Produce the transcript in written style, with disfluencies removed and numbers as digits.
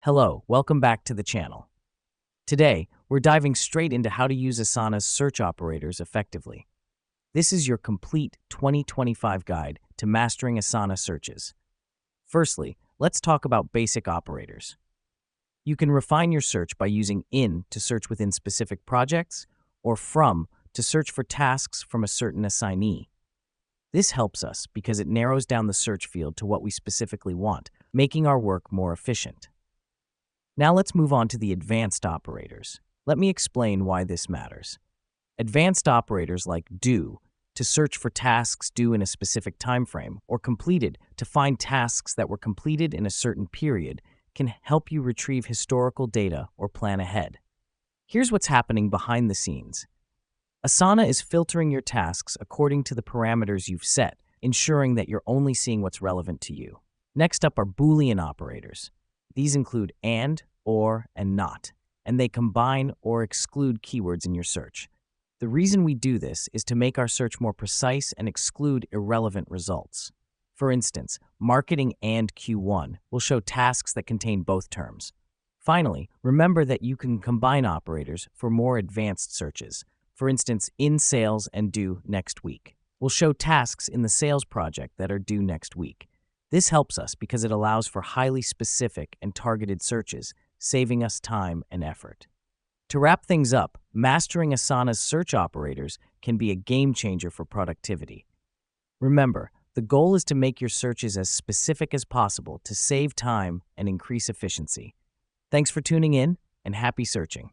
Hello, welcome back to the channel. Today, we're diving straight into how to use Asana's search operators effectively. This is your complete 2025 guide to mastering Asana searches. Firstly, let's talk about basic operators. You can refine your search by using in to search within specific projects or from to search for tasks from a certain assignee. This helps us because it narrows down the search field to what we specifically want, making our work more efficient. Now let's move on to the advanced operators. Let me explain why this matters. Advanced operators like do to search for tasks due in a specific time frame, or completed to find tasks that were completed in a certain period, can help you retrieve historical data or plan ahead. Here's what's happening behind the scenes. Asana is filtering your tasks according to the parameters you've set, ensuring that you're only seeing what's relevant to you. Next up are Boolean operators. These include and, or, and not, and they combine or exclude keywords in your search. The reason we do this is to make our search more precise and exclude irrelevant results. For instance, marketing and Q1 will show tasks that contain both terms. Finally, remember that you can combine operators for more advanced searches. For instance, in sales and due next week will show tasks in the sales project that are due next week. This helps us because it allows for highly specific and targeted searches, saving us time and effort. To wrap things up, mastering Asana's search operators can be a game changer for productivity. Remember, the goal is to make your searches as specific as possible to save time and increase efficiency. Thanks for tuning in, and happy searching.